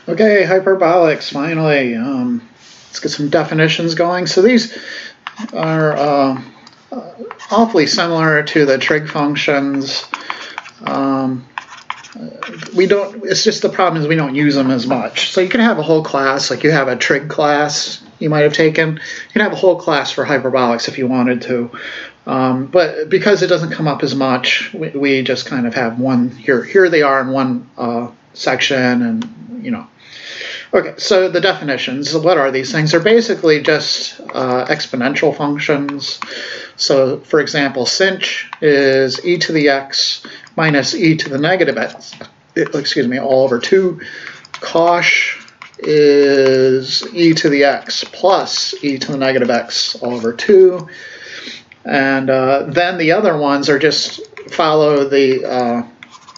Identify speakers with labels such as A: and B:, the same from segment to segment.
A: Okay, hyperbolics, finally. Let's get some definitions going. So these are awfully similar to the trig functions. It's just the problem is we don't use them as much. So you can have a whole class, like you have a trig class you might have taken. You can have a whole class for hyperbolics if you wanted to. But because it doesn't come up as much, we just kind of have one here. Here they are in one section, and you know. Okay, so the definitions, what are these things? They're basically just exponential functions. So, for example, sinh is e to the x minus e to the negative x, all over 2. Cosh is e to the x plus e to the negative x all over 2. And then the other ones are just follow the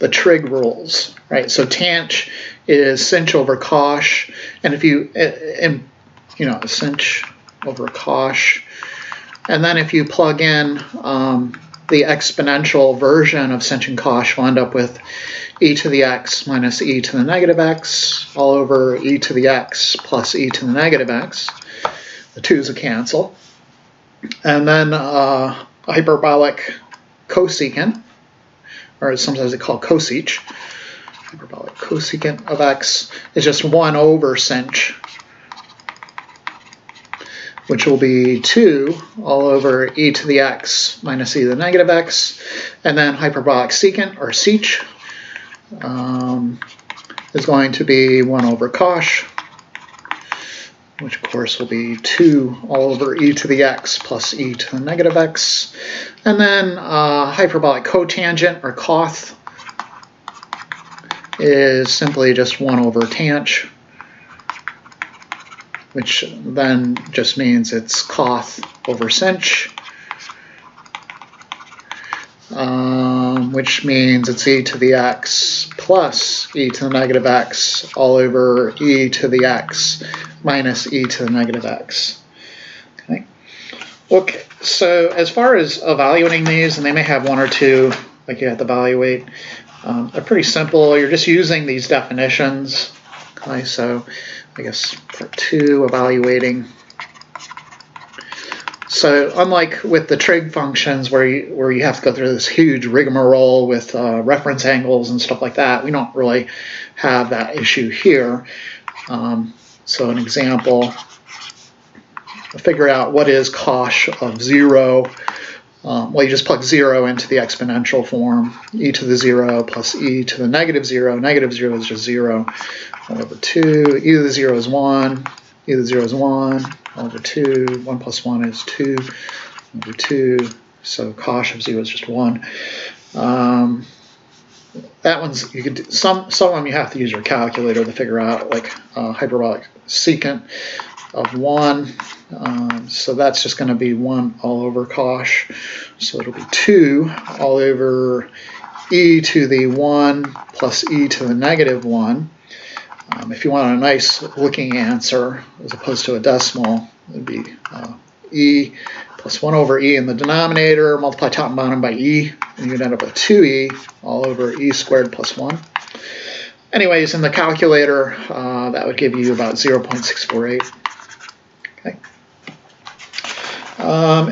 A: trig rules, right? So tanh is sinh over cosh, and if you, sinh over cosh, and then if you plug in the exponential version of sinh and cosh, we'll end up with e to the x minus e to the negative x all over e to the x plus e to the negative x. The 2's will cancel. And then hyperbolic cosecant, or sometimes they call cosec. Hyperbolic cosecant of x is just 1 over sinh, which will be 2 all over e to the x minus e to the negative x. And then hyperbolic secant, or sech, is going to be 1 over cosh, which of course will be 2 all over e to the x plus e to the negative x. And then hyperbolic cotangent, or coth, is simply just 1 over tanh, which then just means it's coth over sinh, which means it's e to the x plus e to the negative x all over e to the x minus e to the negative x. Okay, so as far as evaluating these, and they may have one or two, like you have to evaluate, they're pretty simple. You're just using these definitions. Okay, so I guess part 2, evaluating. So unlike with the trig functions where you have to go through this huge rigmarole with reference angles and stuff like that, we don't really have that issue here. So an example, figure out what is cosh of 0. Well, you just plug 0 into the exponential form. E to the 0 plus e to the negative 0. Negative 0 is just 0 all over 2. E to the 0 is 1. E to the 0 is 1 all over 2. 1 plus 1 is 2 over 2. So cosh of 0 is just 1. That one's, you could do, some of them you have to use your calculator to figure out, like hyperbolic secant of 1. So that's just going to be 1 all over cosh. So it'll be 2 all over e to the 1 plus e to the negative 1. If you want a nice looking answer as opposed to a decimal, it would be e plus 1 over e in the denominator, multiply top and bottom by e, and you'd end up with 2e all over e squared plus 1. Anyways, in the calculator, that would give you about 0.648. Okay.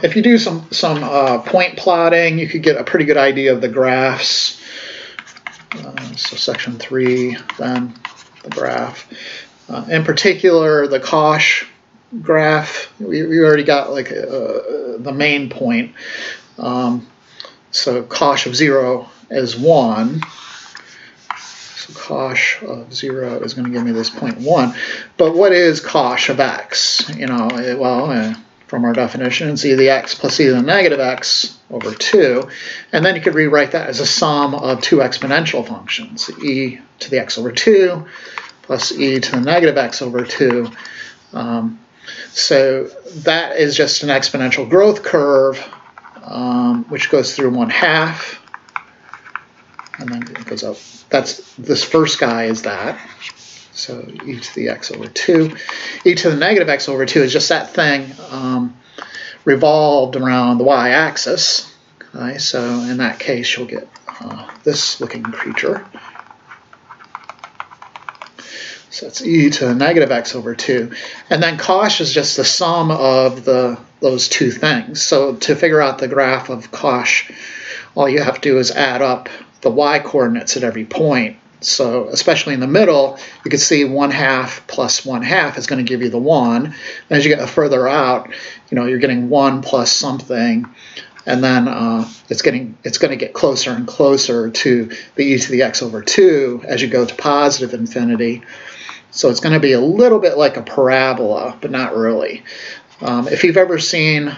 A: If you do some point plotting, you could get a pretty good idea of the graphs. So section 3, then the graph. In particular, the cosh graph, we already got like the main point. So cosh of 0 is 1. So cosh of 0 is going to give me this 0.1. But what is cosh of x? From our definition, it's e to the x plus e to the negative x over 2. And then you could rewrite that as a sum of 2 exponential functions, e to the x over 2 plus e to the negative x over 2. So that is just an exponential growth curve, which goes through 1/2, and then it goes up. This first guy is that. So e to the x over 2. E to the negative x over 2 is just that thing revolved around the y-axis. Okay, so in that case, you'll get this looking creature. So it's e to the negative x over 2. And then cosh is just the sum of those two things. So to figure out the graph of cosh, all you have to do is add up the y coordinates at every point. So especially in the middle, you can see 1/2 plus 1/2 is going to give you the 1. And as you get further out, you're getting 1 plus something. And then it's going to get closer and closer to the e to the x over 2 as you go to positive infinity. So it's going to be a little bit like a parabola, but not really. If you've ever seen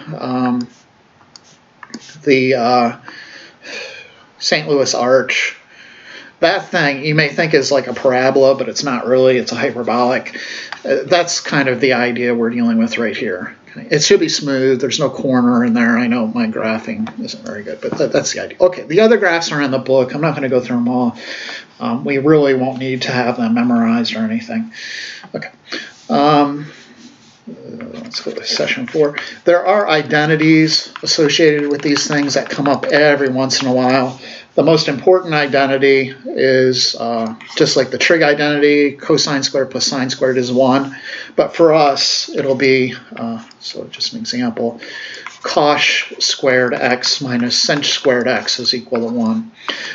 A: the St. Louis Arch, that thing you may think is like a parabola, but it's not really. It's a hyperbolic. That's kind of the idea we're dealing with right here. It should be smooth. There's no corner in there. I know my graphing isn't very good, but that's the idea. Okay, the other graphs are in the book. I'm not going to go through them all. We really won't need to have them memorized or anything. Okay. Let's go to session 4. There are identities associated with these things that come up every once in a while. The most important identity is just like the trig identity, cosine squared plus sine squared is 1. But for us, it'll be, so just an example, cosh squared x minus sinh squared x is equal to 1.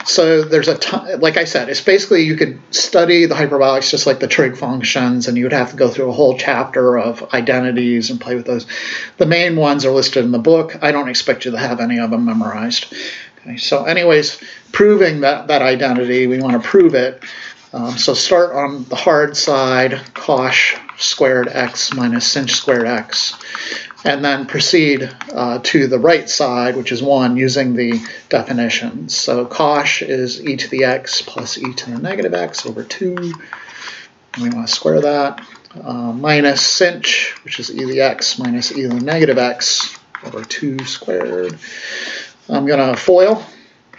A: So there's like I said, it's basically you could study the hyperbolics just like the trig functions, and you would have to go through a whole chapter of identities and play with those. The main ones are listed in the book. I don't expect you to have any of them memorized. Okay, so anyways, proving that identity, we want to prove it. So start on the hard side, cosh squared x minus sinh squared x, and then proceed to the right side, which is 1, using the definitions. So cosh is e to the x plus e to the negative x over 2. And we want to square that. Minus sinh, which is e to the x minus e to the negative x over 2 squared. I'm going to FOIL.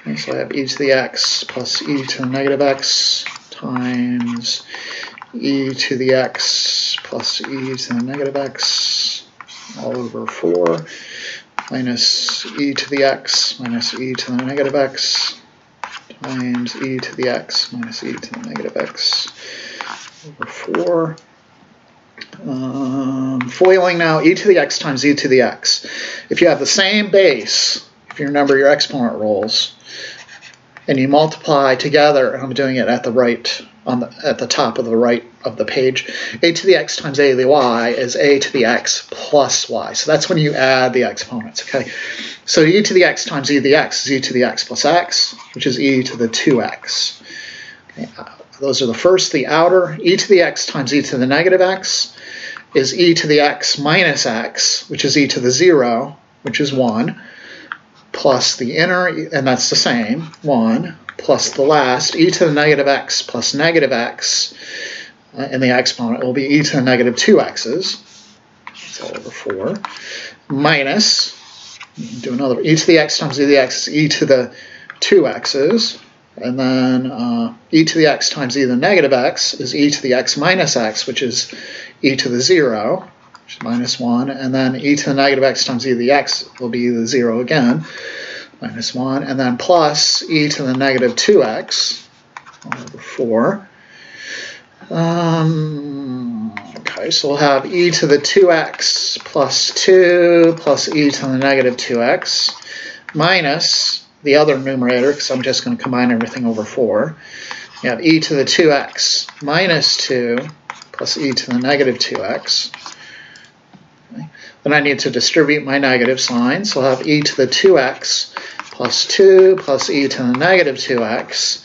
A: Okay, so I have e to the x plus e to the negative x times e to the x plus e to the negative x all over 4 minus e to the x minus e to the negative x times e to the x minus e to the negative x over 4. Foiling now, e to the x times e to the x. If you have the same base, if you remember your exponent rules, and you multiply together, and I'm doing it at the right, at the top of the right of the page, a to the x times a to the y is a to the x plus y. So that's when you add the exponents, okay? So e to the x times e to the x is e to the x plus x, which is e to the 2x. Okay, those are the first, the outer. E to the x times e to the negative x is e to the x minus x, which is e to the 0, which is 1, plus the inner, and that's the same, 1, plus the last, e to the negative x plus negative x, and the exponent will be e to the negative 2x's, that's all over 4, minus, do another, e to the x times e to the x is e to the 2x's, and then e to the x times e to the negative x is e to the x minus x, which is e to the 0, which is minus 1, and then e to the negative x times e to the x will be the 0 again, minus 1, and then plus e to the negative 2x over 4. Okay, so we'll have e to the 2x plus 2 plus e to the negative 2x minus the other numerator, because I'm just going to combine everything over 4. You have e to the 2x minus 2 plus e to the negative 2x. Okay. Then I need to distribute my negative sign, so I'll have e to the 2x plus 2 plus e to the negative 2x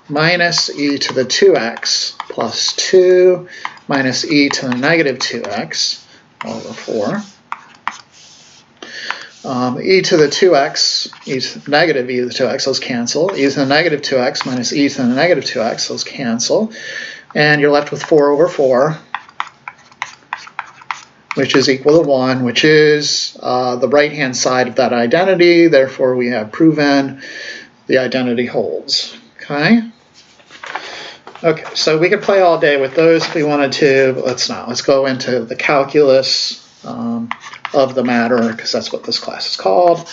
A: minus e to the 2x plus 2 minus e to the negative 2x all over 4. E to the 2x, e to the negative e to the 2x, those cancel. E to the negative 2x minus e to the negative 2x, those cancel. And you're left with 4 over 4, which is equal to 1, which is the right-hand side of that identity. Therefore, we have proven the identity holds. Okay? Okay, so we could play all day with those if we wanted to, but let's not. Let's go into the calculus of the matter, because that's what this class is called.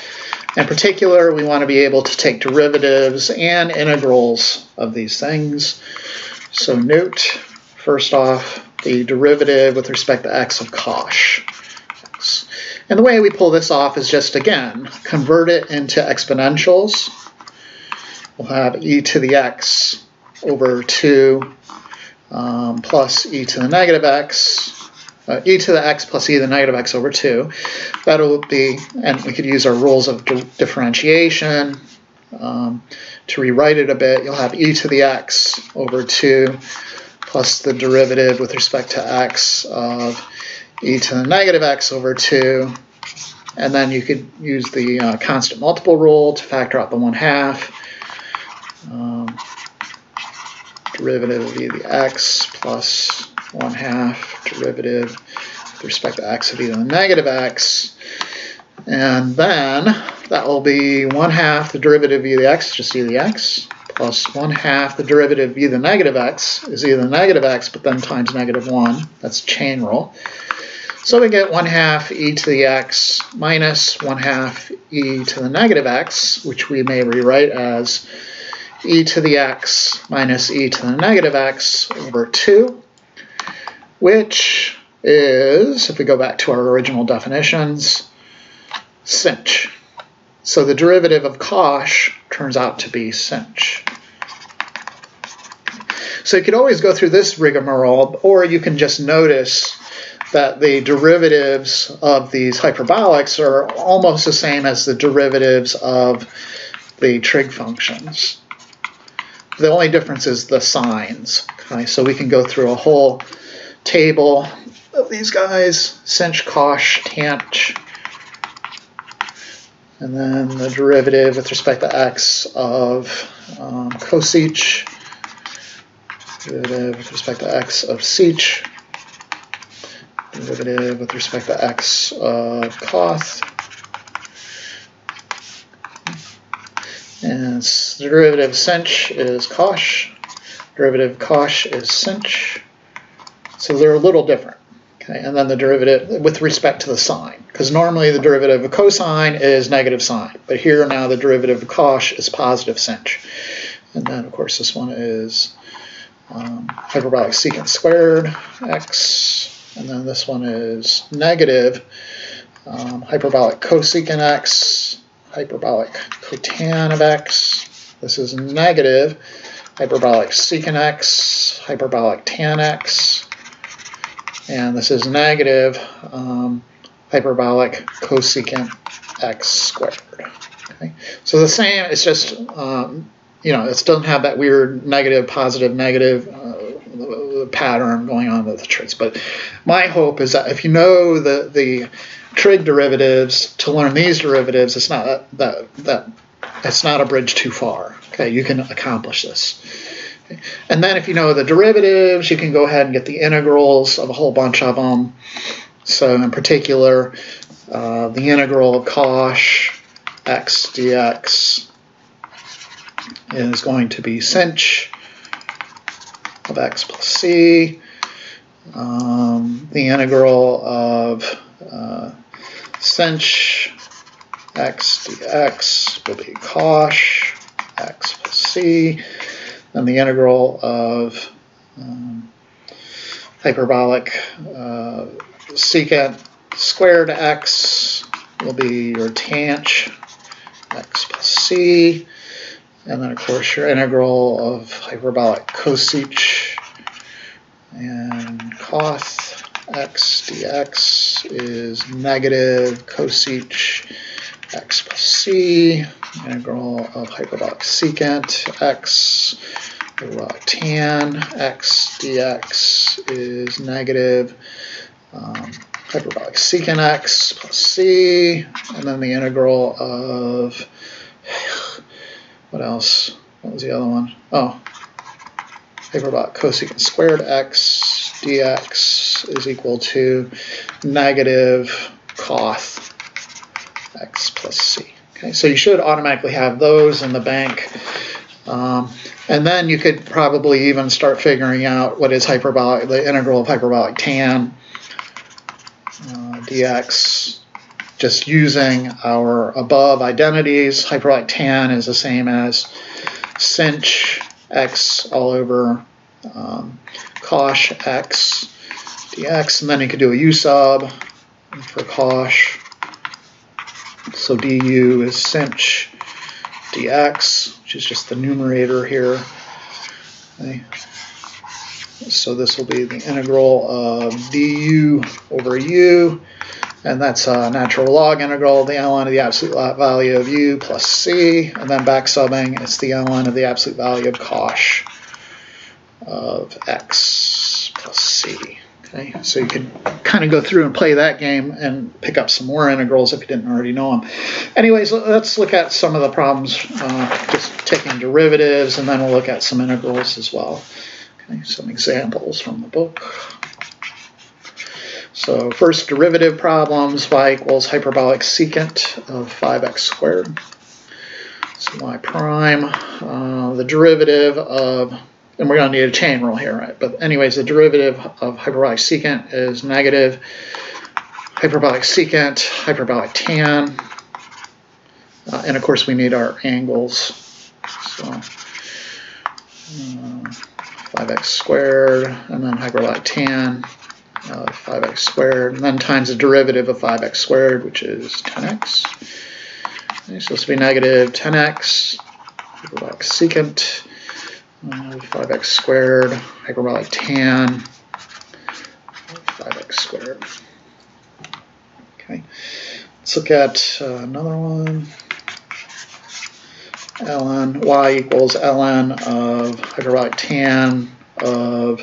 A: In particular, we want to be able to take derivatives and integrals of these things. So note first off, the derivative with respect to x of cosh. And the way we pull this off is just, again, convert it into exponentials. We'll have e to the x over 2 plus e to the negative x, e to the x plus e to the negative x over 2. That'll be, and we could use our rules of differentiation to rewrite it a bit. You'll have e to the x over 2 plus the derivative with respect to x of e to the negative x over 2, and then you could use the constant multiple rule to factor out the 1/2. Derivative of e to the x plus 1/2 derivative with respect to x of e to the negative x, and then that will be 1/2 the derivative of e to the x, just e to the x, plus 1/2 the derivative of e to the negative x is e to the negative x, but then times -1. That's chain rule. So we get 1/2 e to the x minus 1/2 e to the negative x, which we may rewrite as e to the x minus e to the negative x over 2, which is, if we go back to our original definitions, sinh. So the derivative of cosh turns out to be sinh. So you could always go through this rigmarole, or you can just notice that the derivatives of these hyperbolics are almost the same as the derivatives of the trig functions. The only difference is the signs. Okay, so we can go through a whole table of these guys, sinh, cosh, tant, and then the derivative with respect to x of cosech, derivative with respect to x of sech, derivative with respect to x of coth, and the derivative of sinh is cosh, derivative of cosh is sinh, so they're a little different. Okay, and then the derivative with respect to the sign, because normally the derivative of cosine is negative sine, but here now the derivative of cosh is positive sinh. And then of course this one is hyperbolic secant squared x, and then this one is negative hyperbolic cosecant x, hyperbolic cotan of x. This is negative hyperbolic secant x, hyperbolic tan x, and this is negative hyperbolic cosecant x squared. Okay, so the same. It's just it doesn't have that weird negative, positive, negative pattern going on with the trigs. But my hope is that if you know the trig derivatives, to learn these derivatives, it's not it's not a bridge too far. Okay, you can accomplish this. Okay. And then if you know the derivatives, you can go ahead and get the integrals of a whole bunch of them. So in particular, the integral of cosh x dx is going to be sinh of x plus c. The integral of sinh x dx will be cosh x plus c. And the integral of hyperbolic secant squared x will be your tant x plus c. And then, of course, your integral of hyperbolic cosech and coth x dx is negative cosech x plus c. Integral of hyperbolic secant x, hyperbolic tan x dx is negative hyperbolic secant x plus c. And then the integral of, what else? What was the other one? Oh, hyperbolic cosecant squared x dx is equal to negative coth x plus c. Okay, so you should automatically have those in the bank. And then you could probably even start figuring out what is hyperbolic, the integral of hyperbolic tan dx. Just using our above identities, hyperbolic tan is the same as sinh x all over cosh x dx, and then you could do a u sub for cosh. So du is sinh dx, which is just the numerator here. Okay. So this will be the integral of du over u, and that's a natural log integral of the ln of the absolute value of u plus c, and then back subbing, it's the ln of the absolute value of cosh of x plus c. Okay, so you can kind of go through and play that game and pick up some more integrals if you didn't already know them. Anyways, let's look at some of the problems, just taking derivatives, and then we'll look at some integrals as well. Okay, some examples from the book. So first, derivative problems, y equals hyperbolic secant of 5x squared. So y prime, the derivative of, and we're going to need a chain rule here, right? But anyways, the derivative of hyperbolic secant is negative hyperbolic secant, hyperbolic tan, and of course we need our angles. So 5x squared, and then hyperbolic tan, 5x squared, and then times the derivative of 5x squared, which is 10x. Okay, so this will be negative 10x, hyperbolic secant, 5x squared, hyperbolic tan, 5x squared. Okay, let's look at another one. Ln y equals ln of hyperbolic tan of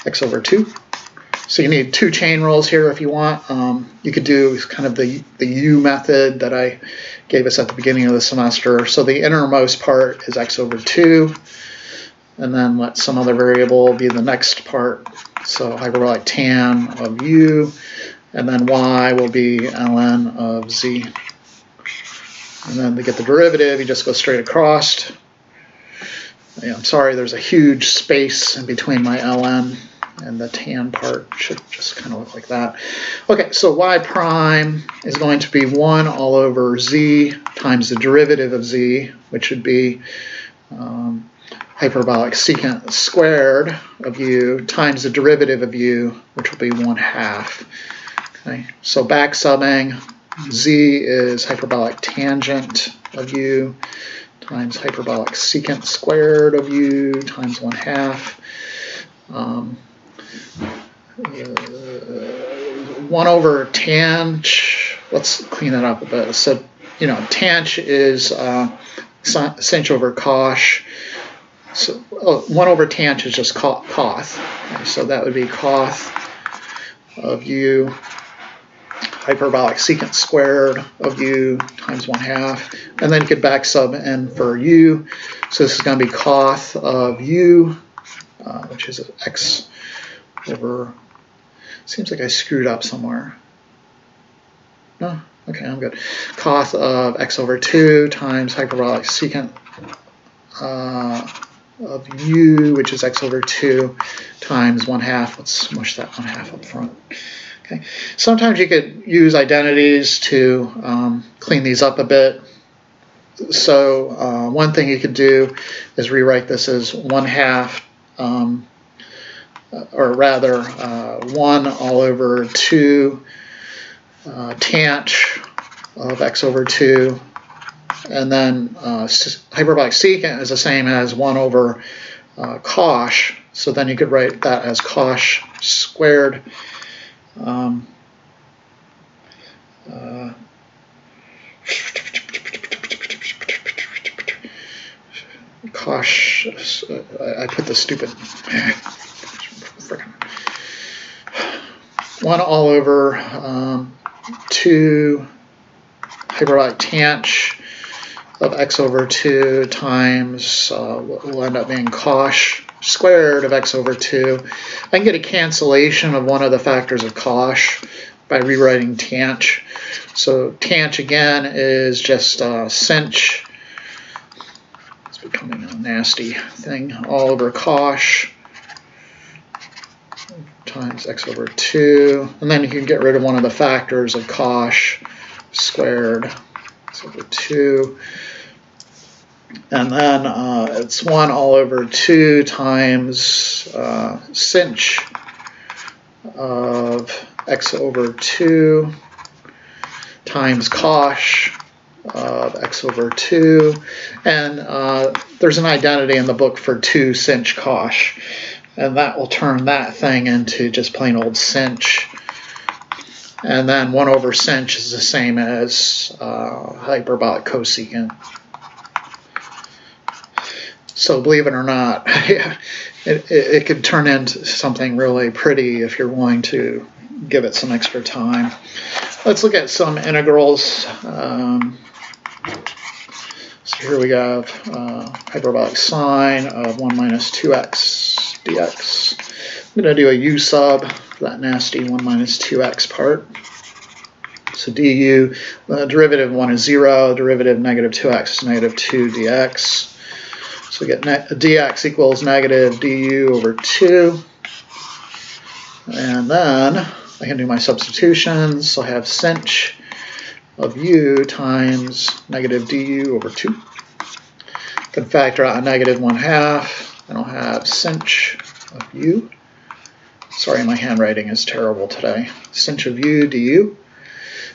A: x over 2. So you need two chain rules here if you want. You could do kind of the u method that I gave us at the beginning of the semester. So the innermost part is x over 2, and then let some other variable be the next part. So hyperbolic tan of u, and then y will be ln of z. And then to get the derivative, you just go straight across. Yeah, I'm sorry, there's a huge space in between my ln and the tan part. Should just kind of look like that. Okay, so y prime is going to be 1 all over z times the derivative of z, which would be hyperbolic secant squared of u times the derivative of u, which will be 1/2. Okay, so back subbing, z is hyperbolic tangent of u times hyperbolic secant squared of u times 1/2. 1 over tang, let's clean that up a bit. So, tang is sinh over cosh. So 1 over tang is just coth. Okay, so that would be coth of u hyperbolic secant squared of u times 1/2, and then you could back sub n for u. So this is going to be coth of u, which is x over, seems like I screwed up somewhere. No, okay, I'm good. Coth of x over 2 times hyperbolic secant of u, which is x over 2 times 1/2. Let's smush that 1/2 up front. Okay. Sometimes you could use identities to clean these up a bit. So one thing you could do is rewrite this as 1/2, or rather 1 all over 2 tanh of x over 2, and then hyperbolic secant is the same as 1 over cosh, so then you could write that as cosh squared cosh, I put the stupid 1 all over 2 hyperbolic tanh of x over 2 times will end up being cosh squared of x over 2. I can get a cancellation of one of the factors of cosh by rewriting tanh. So tanh again is just sinh, it's becoming a nasty thing, all over cosh times x over 2, and then you can get rid of one of the factors of cosh squared x over 2. And then it's 1 all over 2 times sinh of x over 2 times cosh of x over 2. And there's an identity in the book for 2 sinh cosh. And that will turn that thing into just plain old sinh. And then 1 over sinh is the same as hyperbolic cosecant. So believe it or not, it could turn into something really pretty if you're willing to give it some extra time. Let's look at some integrals. So here we have hyperbolic sine of 1 minus 2x dx. I'm going to do a u sub for that nasty 1 minus 2x part. So du, derivative 1 is 0, derivative negative 2x is negative 2 dx. So we get dx equals negative du over 2. And then I can do my substitutions. So I have sinh of u times negative du over 2. I can factor out a negative 1/2. And I'll have sinh of u. Sorry, my handwriting is terrible today. Sinh of u du.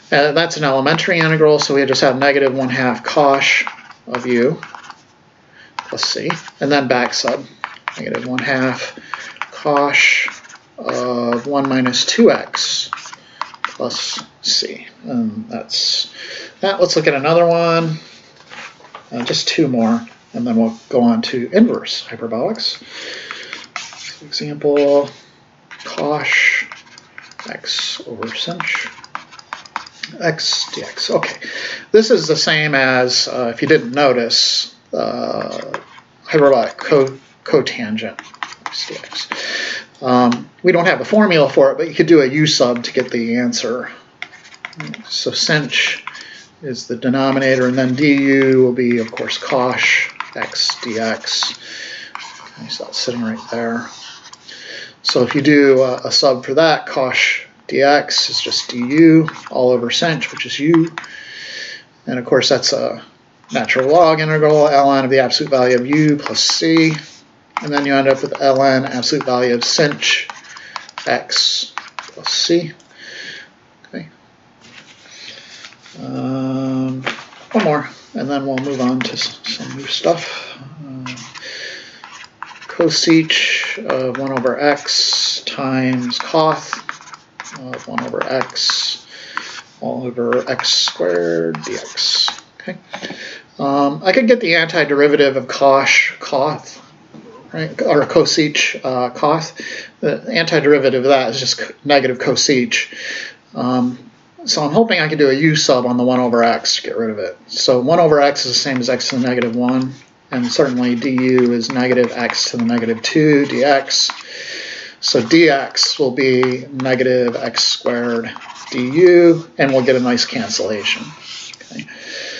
A: And that's an elementary integral, so we just have negative 1/2 cosh of u plus c, and then back sub, negative 1/2 cosh of 1 minus 2x plus c. And that's that. Let's look at another one, just 2 more, and then we'll go on to inverse hyperbolics. For example, cosh x over sinh x dx. Okay, this is the same as, if you didn't notice, hyperbolic cotangent x dx. We don't have a formula for it, but you could do a u sub to get the answer. So sinh is the denominator, and then du will be, of course, cosh x dx. Okay, so that's sitting right there. So if you do a sub for that, cosh dx is just du all over sinh, which is u. And of course, that's a natural log integral, ln of the absolute value of u plus c. And then you end up with ln absolute value of sinh x plus c. Okay. One more, and then we'll move on to some new stuff. Cosec of 1 over x times coth of 1 over x all over x squared dx. Okay. I could get the antiderivative of coth, right, or cosec coth. The antiderivative of that is just negative cosec. So I'm hoping I can do a u sub on the 1 over x to get rid of it. So 1 over x is the same as x to the negative 1, and certainly du is negative x to the negative 2 dx. So dx will be negative x squared du, and we'll get a nice cancellation. Okay.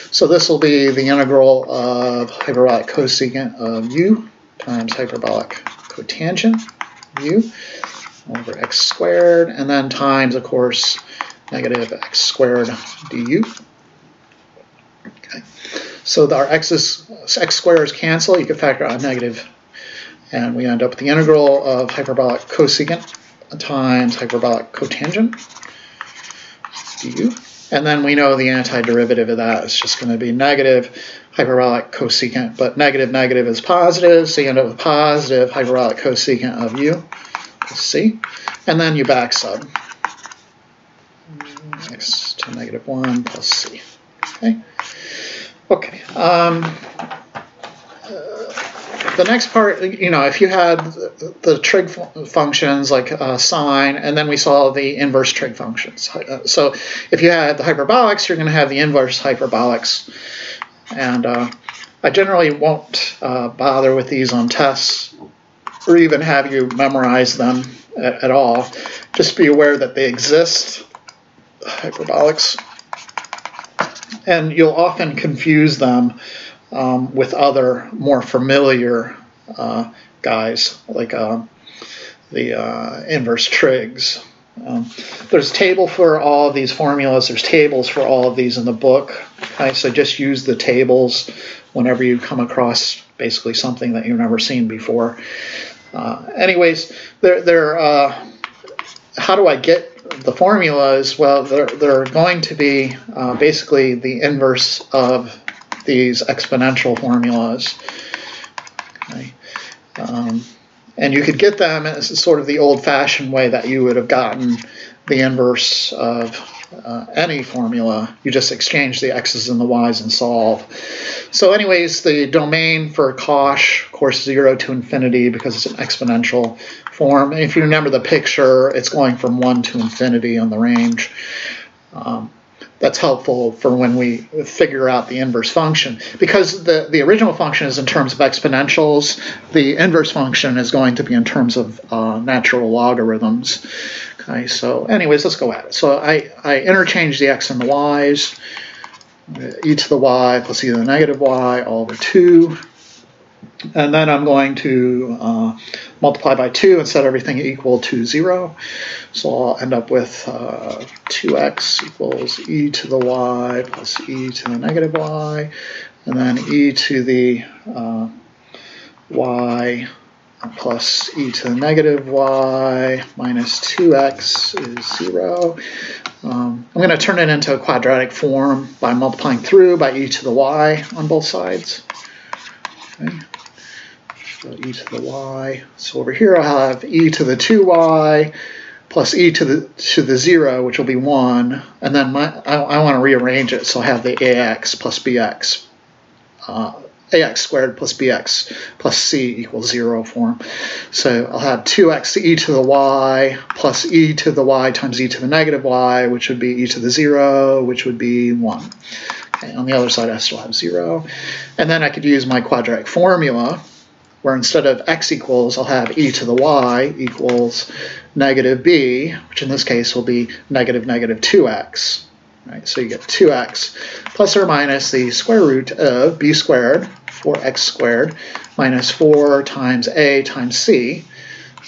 A: So this will be the integral of hyperbolic cosecant of u times hyperbolic cotangent u over x squared, and then times, of course, negative x squared du. Okay. So our x squares cancel. You can factor out a negative, and we end up with the integral of hyperbolic cosecant times hyperbolic cotangent du. And then we know the antiderivative of that is just going to be negative hyperbolic cosecant, but negative negative is positive, so you end up with positive hyperbolic cosecant of u plus c. And then you back sub x to negative 1 plus c. Okay. Okay. The next part, if you had the trig functions like sine, and then we saw the inverse trig functions. So if you had the hyperbolics, you're going to have the inverse hyperbolics. And I generally won't bother with these on tests or even have you memorize them at all. Just be aware that they exist, hyperbolics. And you'll often confuse them with other more familiar guys like the inverse trigs. There's a table for all of these formulas. There's tables for all of these in the book. Okay, so just use the tables whenever you come across basically something that you've never seen before. Anyways, how do I get the formulas? Well, they're going to be basically the inverse of these exponential formulas. Okay. And you could get them as sort of the old-fashioned way that you would have gotten the inverse of any formula. You just exchange the x's and the y's and solve. So anyways, the domain for cosh, of course, 0 to infinity because it's an exponential form. And if you remember the picture, it's going from 1 to infinity on the range. That's helpful for when we figure out the inverse function. Because the original function is in terms of exponentials, the inverse function is going to be in terms of natural logarithms. Okay, so anyways, let's go at it. So I interchange the x and the y's, e to the y plus e to the negative y all over 2. And then I'm going to multiply by 2 and set everything equal to 0. So I'll end up with 2x equals e to the y plus e to the negative y, and then e to the y plus e to the negative y minus 2x is 0. I'm going to turn it into a quadratic form by multiplying through by e to the y on both sides. Okay. So e to the y. So over here I'll have e to the 2y plus e to the 0, which will be 1. And then I want to rearrange it, so I have the ax plus bx. Ax squared plus bx plus c equals 0 form. So I'll have 2x to e to the y plus e to the y times e to the negative y, which would be e to the 0, which would be 1. Okay, on the other side I still have 0. And then I could use my quadratic formula, where instead of x equals, I'll have e to the y equals negative b, which in this case will be negative 2x. Right, so you get 2x plus or minus the square root of b squared, 4x squared, minus 4 times a times c,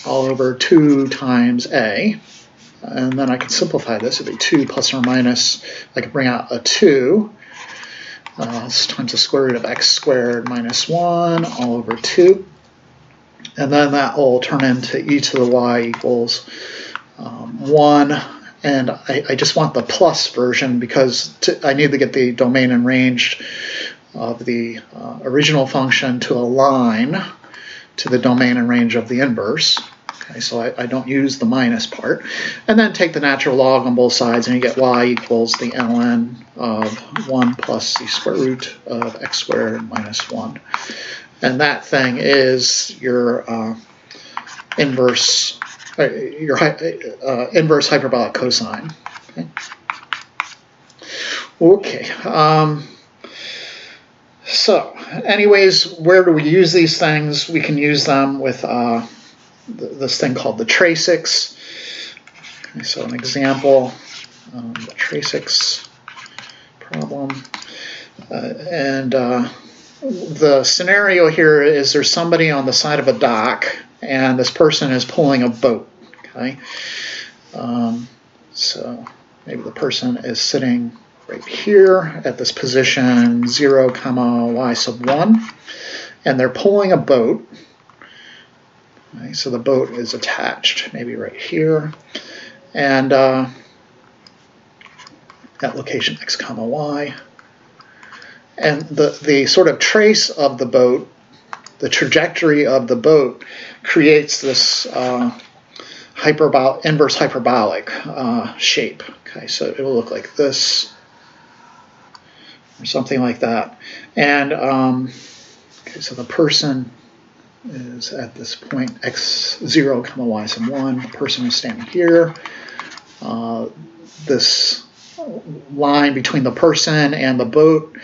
A: all over 2 times a. And then I can simplify this. It'd be 2 plus or minus, I could bring out a 2, times the square root of x squared minus 1 all over 2. And then that will turn into e to the y equals 1. And I just want the plus version because I need to get the domain and range of the original function to align to the domain and range of the inverse. Okay, so I don't use the minus part. And then take the natural log on both sides, and you get y equals the ln of 1 plus the square root of x squared minus 1. And that thing is your inverse hyperbolic cosine. Okay. So, anyways, where do we use these things? We can use them with this thing called the Tracex. Okay, so an example, the Tracex problem, the scenario here is there's somebody on the side of a dock, and this person is pulling a boat. Okay, so maybe the person is sitting right here at this position 0, y sub 1, and they're pulling a boat. Okay, so the boat is attached, maybe right here, and at location x, y. And the sort of trace of the boat, the trajectory of the boat, creates this inverse hyperbolic shape. Okay, so it will look like this, or something like that. And okay, so the person is at this point x 0, y sub 1. The person is standing here. This line between the person and the boat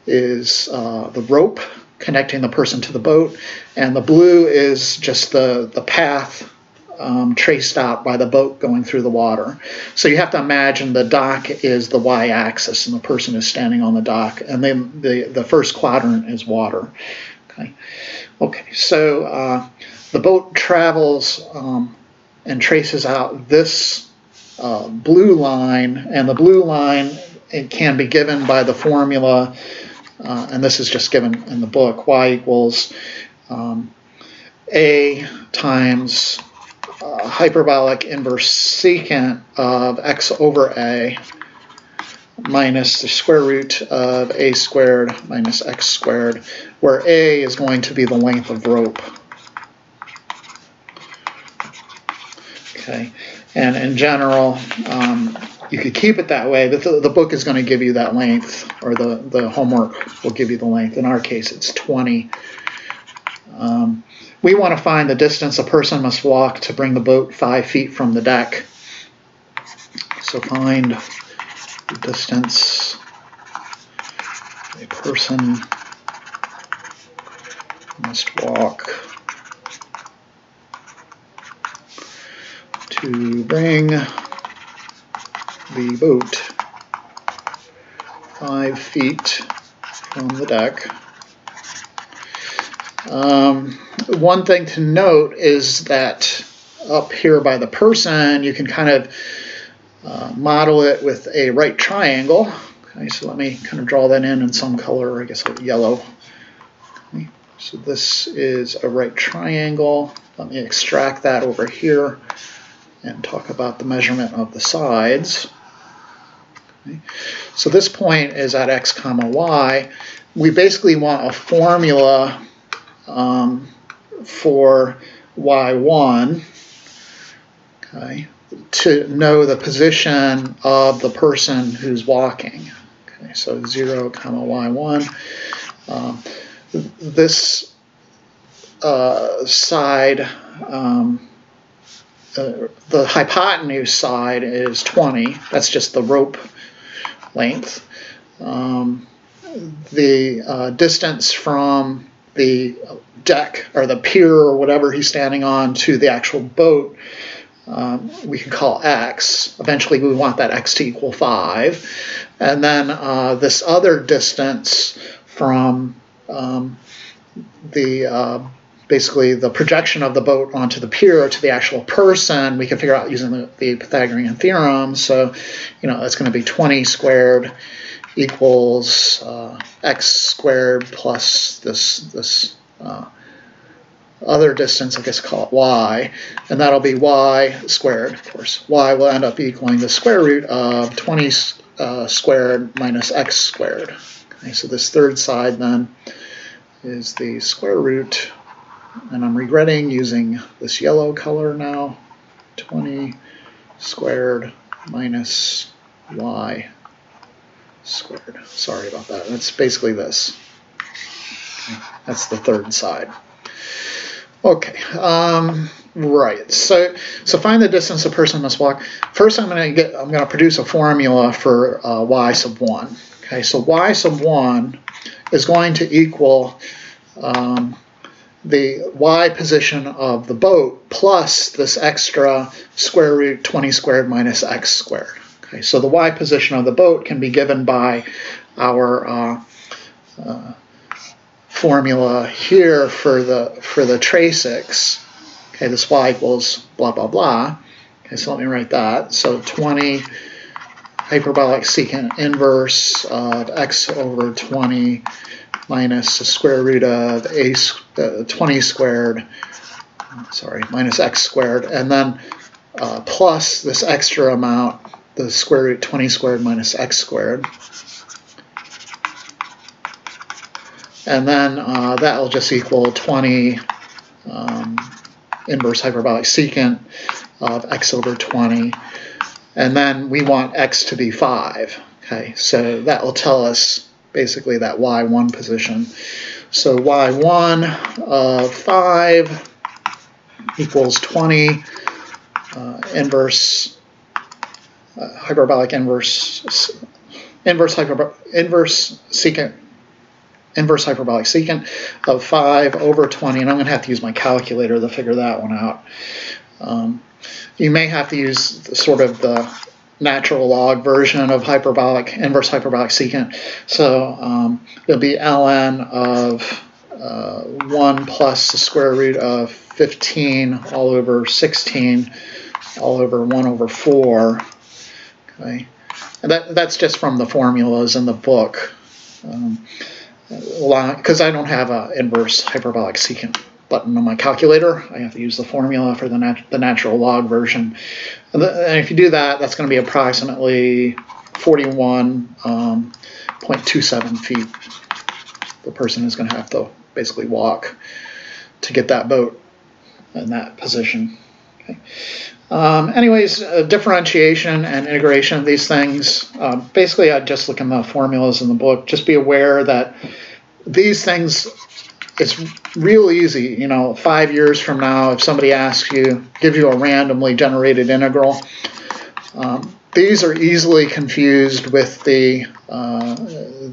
A: is the rope connecting the person to the boat, and the blue is just the path traced out by the boat going through the water. So you have to imagine the dock is the y-axis and the person is standing on the dock, and then the first quadrant is water. Okay, so the boat travels and traces out this blue line, and the blue line, it can be given by the formula, and this is just given in the book, y equals a times hyperbolic inverse secant of x over a minus the square root of a squared minus x squared, where a is going to be the length of rope. Okay, and in general, you could keep it that way, but the book is going to give you that length, or the homework will give you the length. In our case, it's 20. We want to find the distance a person must walk to bring the boat 5 feet from the deck. So find the distance a person must walk to bring the boat 5 feet from the deck. One thing to note is that up here by the person, you can kind of model it with a right triangle. Okay, so let me kind of draw that in some color, I guess yellow. Okay, so this is a right triangle. Let me extract that over here and talk about the measurement of the sides. Okay. So this point is at x comma y. We basically want a formula for y1, okay, to know the position of the person who's walking. Okay, so 0 comma y1. This side, the hypotenuse side is 20. That's just the rope length. The distance from the deck or the pier or whatever he's standing on to the actual boat, we can call x. Eventually we want that x to equal 5. And then this other distance from basically the projection of the boat onto the pier to the actual person, we can figure out using the Pythagorean theorem. So, it's going to be 20 squared equals x squared plus this other distance, I guess call it y, and that'll be y squared, of course. Y will end up equaling the square root of 20 squared minus x squared. Okay, so this third side then is the square root, and I'm regretting using this yellow color now, 20 squared minus y squared. Sorry about that. That's basically this. Okay, that's the third side. Okay, right. So find the distance a person must walk. First, I'm going to produce a formula for y sub 1. Okay, so y sub 1 is going to equal the y position of the boat plus this extra square root 20 squared minus x squared. Okay, so the y position of the boat can be given by our formula here for the Tracex. Okay, this y equals blah blah blah. Okay, so let me write that. So 20 hyperbolic secant inverse of x over 20 minus the square root of 20 squared, minus x squared, and then plus this extra amount, the square root 20 squared minus x squared. And then that will just equal 20 inverse hyperbolic secant of x over 20. And then we want x to be 5. Okay, so that will tell us basically that y1 position. So y1 of 5 equals 20 inverse hyperbolic inverse hyperbolic secant of 5 over 20, and I'm going to have to use my calculator to figure that one out. You may have to use sort of the natural log version of inverse hyperbolic secant. So it'll be ln of 1 plus the square root of 15 all over 16 all over 1 over 4. Okay, and that's just from the formulas in the book. Because I don't have an inverse hyperbolic secant button on my calculator, I have to use the formula for the natural log version. And if you do that, that's going to be approximately 41.27 feet. The person is going to have to basically walk to get that boat in that position. Okay. Anyways, differentiation and integration of these things. Basically, I just look in the formulas in the book. Just be aware that these things, it's real easy. 5 years from now, if somebody asks you, gives you a randomly generated integral, these are easily confused with the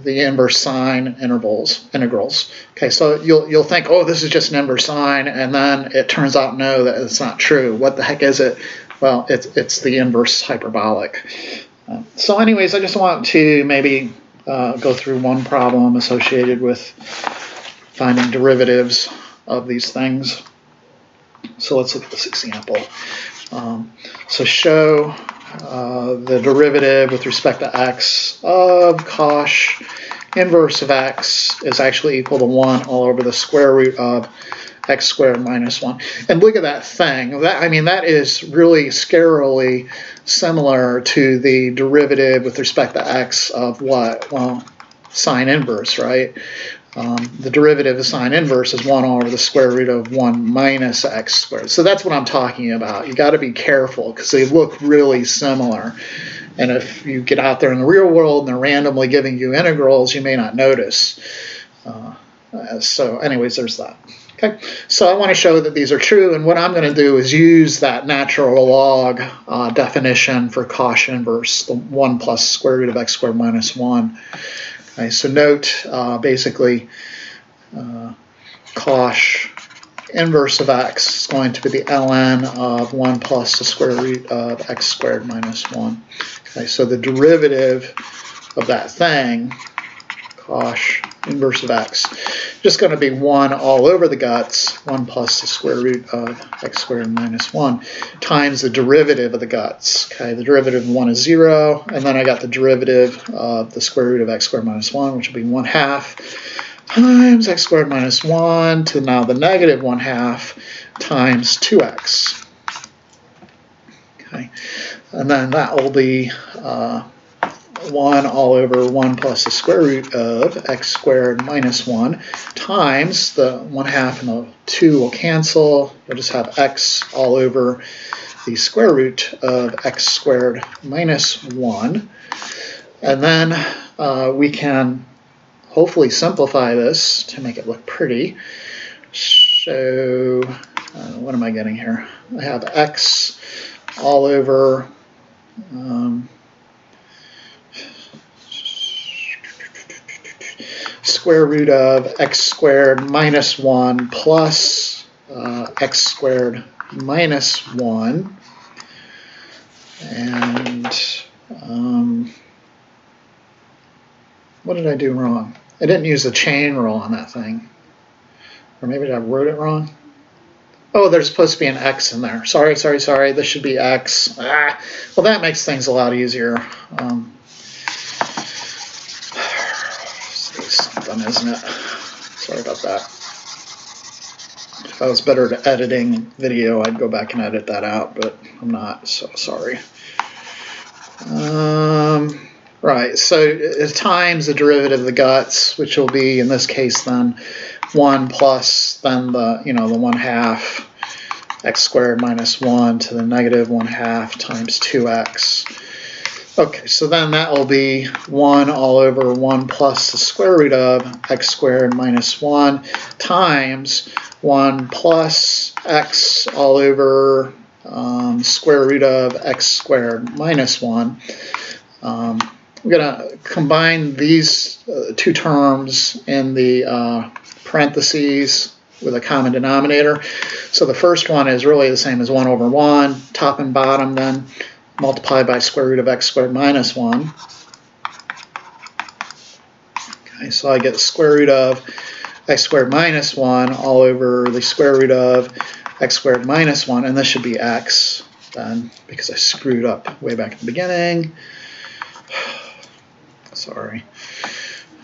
A: inverse sine integrals. Okay, so you'll think, oh, this is just an inverse sine, and then it turns out no, that it's not true. What the heck is it? Well, it's the inverse hyperbolic. So, anyways, I just want to maybe go through one problem associated with finding derivatives of these things. So let's look at this example. So show the derivative with respect to x of cosh inverse of x is actually equal to 1 all over the square root of x squared minus 1. And look at that thing. That is really scarily similar to the derivative with respect to x of what? Well, sine inverse, right? The derivative of sine inverse is 1 all over the square root of 1 minus x squared. So that's what I'm talking about. You got to be careful because they look really similar. And if you get out there in the real world and they're randomly giving you integrals, you may not notice. So anyways, there's that. Okay, so I want to show that these are true, and what I'm going to do is use that natural log definition for cosh inverse, the 1 plus square root of x squared minus 1. Okay, so note basically cosh inverse of x is going to be the ln of 1 plus the square root of x squared minus 1. Okay, so the derivative of that thing, cosh inverse of x, just going to be 1 all over the guts, 1 plus the square root of x squared minus 1, times the derivative of the guts. Okay, the derivative of 1 is 0, and then I got the derivative of the square root of x squared minus 1, which will be 1/2 times x squared minus 1 to now the negative 1/2 times 2x. Okay, and then that will be 1 all over 1 plus the square root of x squared minus 1 times the 1/2 and the 2 will cancel. You'll just have x all over the square root of x squared minus 1. And then we can hopefully simplify this to make it look pretty. So what am I getting here? I have x all over square root of x squared minus 1 plus x squared minus 1. And what did I do wrong? I didn't use the chain rule on that thing. Or maybe I wrote it wrong. Oh, there's supposed to be an x in there. Sorry. This should be x. Well, that makes things a lot easier. Something, isn't it? Sorry about that. If I was better at editing video, I'd go back and edit that out, but I'm not, so sorry. Right, so it times the derivative of the guts, which will be, in this case, then 1 plus then the 1/2 x squared minus 1 to the negative 1/2 times 2x. Okay, so then that will be 1 all over 1 plus the square root of x squared minus 1 times 1 plus x all over square root of x squared minus 1. We're going to combine these two terms in the parentheses with a common denominator. So the first one is really the same as 1 over 1, top and bottom, then multiplied by square root of x squared minus 1. Okay, so I get the square root of x squared minus 1 all over the square root of x squared minus 1, and this should be x. then, because I screwed up way back at the beginning. Sorry.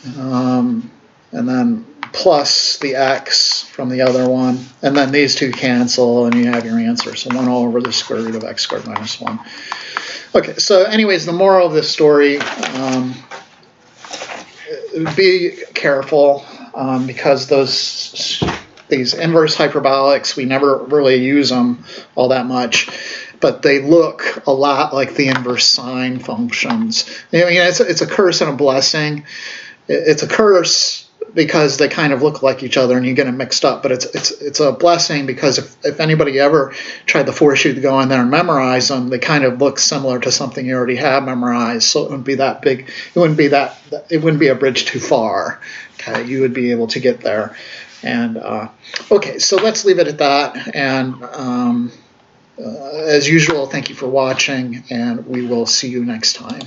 A: And then plus the x from the other one, and then these two cancel, and you have your answer. So 1 over the square root of x squared minus 1. Okay, so anyways, the moral of this story, be careful, because these inverse hyperbolics, we never really use them all that much, but they look a lot like the inverse sine functions. I mean, it's a curse and a blessing. It's a curse because they kind of look like each other and you get them mixed up, but it's a blessing because if anybody ever tried to force you to go in there and memorize them, they kind of look similar to something you already have memorized, so it wouldn't be that big. It wouldn't be a bridge too far. Okay, you would be able to get there. And okay, so let's leave it at that. And as usual, thank you for watching, and we will see you next time.